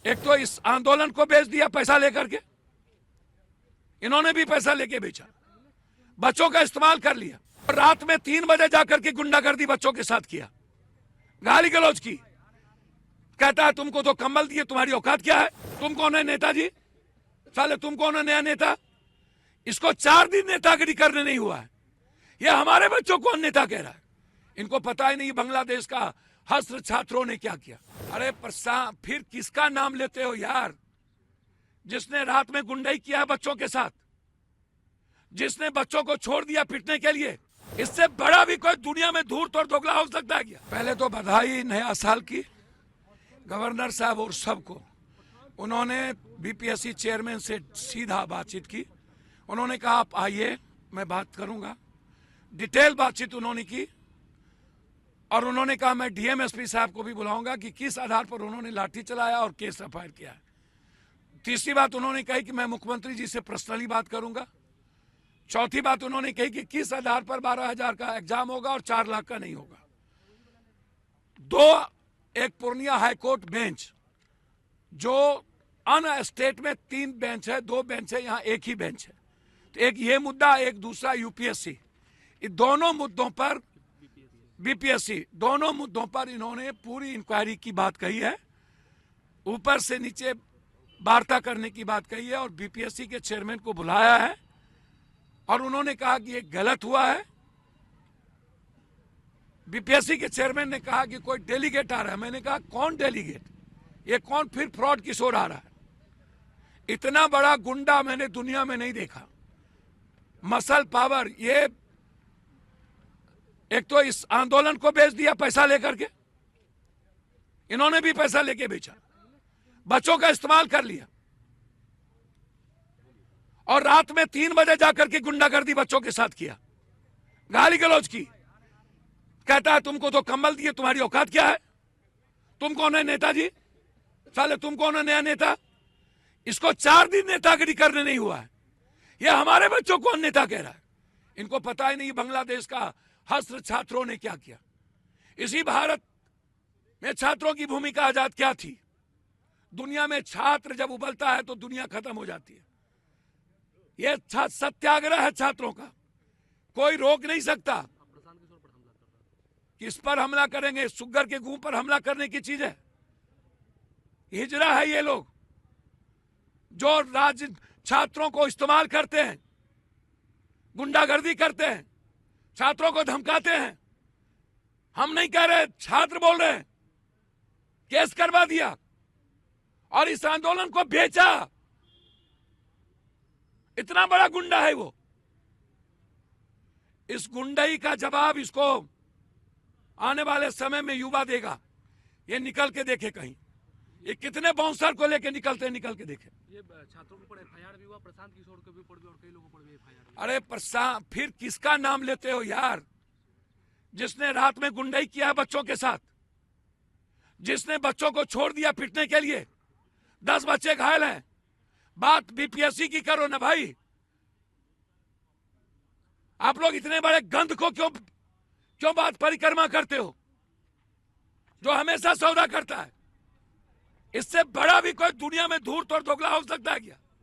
एक तो इस आंदोलन को बेच दिया पैसा लेकर के, इन्होंने भी पैसा लेके बेचा, बच्चों का इस्तेमाल कर लिया। रात में 3 बजे जाकर के गुंडागर्दी बच्चों के साथ किया, गाली गलौज की। कहता है तुमको तो कंबल दिए, तुम्हारी औकात क्या है? तुम कौन है नेताजी? साले तुम कौन है नया नेता? इसको 4 दिन नेतागिरी करने नहीं हुआ है, ये हमारे बच्चों को नेता कह रहा है। इनको पता ही नहीं बांग्लादेश का हस्त्र छात्रों ने क्या किया। अरे फिर किसका नाम लेते हो यार? जिसने रात में गुंडाई किया है बच्चों के साथ, जिसने बच्चों को छोड़ दिया पिटने के लिए, इससे बड़ा भी कोई दुनिया में धूर्त और दोगला हो सकता है क्या? पहले तो बधाई नया साल की गवर्नर साहब और सबको। उन्होंने बीपीएससी चेयरमैन से सीधा बातचीत की। उन्होंने कहा आप आइए, मैं बात करूंगा। डिटेल बातचीत उन्होंने की और उन्होंने कहा मैं डीएमएसपी साहब को भी बुलाऊंगा कि किस आधार पर उन्होंने लाठी चलाया और केस एफआईआर किया है। तीसरी बात उन्होंने कही कि मैं मुख्यमंत्री जी से पर्सनली बात करूंगा। चौथी बात उन्होंने कही कि किस आधार पर 12,000 का एग्जाम होगा और 4 लाख का नहीं होगा। एक पूर्णिया हाईकोर्ट बेंच, जो अन स्टेट में 3 बेंच है, 2 बेंच है, यहाँ एक ही बेंच है। तो एक ये मुद्दा, एक दूसरा यूपीएससी, इन दोनों मुद्दों पर बीपीएससी, दोनों मुद्दों पर इन्होंने पूरी इंक्वायरी की बात कही है, ऊपर से नीचे वार्ता करने की बात कही है और बीपीएससी के चेयरमैन को बुलाया है और उन्होंने कहा कि ये गलत हुआ है। बीपीएससी के चेयरमैन ने कहा कि कोई डेलीगेट आ रहा है। मैंने कहा कौन डेलीगेट? ये कौन फिर फ्रॉड किस ओर आ रहा है? इतना बड़ा गुंडा मैंने दुनिया में नहीं देखा। मसल पावर, ये एक तो इस आंदोलन को बेच दिया पैसा लेकर के, इन्होंने भी पैसा लेके बेचा, बच्चों का इस्तेमाल कर लिया और रात में 3 बजे जाकर के गुंडागर्दी बच्चों के साथ किया, गाली गलौज की। कहता है तुमको तो कंबल दिए, तुम्हारी औकात क्या है? तुम कौन है नेताजी? साले तुम कौन है नया नेता? इसको 4 दिन नेतागिरी करने नहीं हुआ है, ये हमारे बच्चों को नेता कह रहा है। इनको पता ही नहीं बांग्लादेश का हस्त्र छात्रों ने क्या किया। इसी भारत में छात्रों की भूमिका आजाद क्या थी? दुनिया में छात्र जब उबलता है तो दुनिया खत्म हो जाती है। यह सत्याग्रह है छात्रों का, कोई रोक नहीं सकता। किस पर हमला करेंगे? सुग्गर के गुह पर हमला करने की चीज है? हिजरा है ये लोग जो राज्य छात्रों को इस्तेमाल करते हैं, गुंडागर्दी करते हैं, छात्रों को धमकाते हैं। हम नहीं कह रहे, छात्र बोल रहे हैं। केस करवा दिया और इस आंदोलन को बेचा। इतना बड़ा गुंडा है वो। इस गुंडाई का जवाब इसको आने वाले समय में युवा देगा। ये निकल के देखे कहीं, ये कितने बाउंसर को लेके निकल के देखे। ये छात्रों के ऊपर एफआईआर भी हुआ, प्रशांत किशोर के भी ऊपर भी और कई लोगों पर भी एफआईआर। अरे फिर किसका नाम लेते हो यार? जिसने रात में गुंडाई किया है बच्चों के साथ, जिसने बच्चों को छोड़ दिया पिटने के लिए, 10 बच्चे घायल हैं। बात बीपीएससी की करो ना भाई। आप लोग इतने बड़े गंध को क्यों बात परिक्रमा करते हो, जो हमेशा सौदा करता है? इससे बड़ा भी कोई दुनिया में धूर्त और दोगला हो सकता है क्या?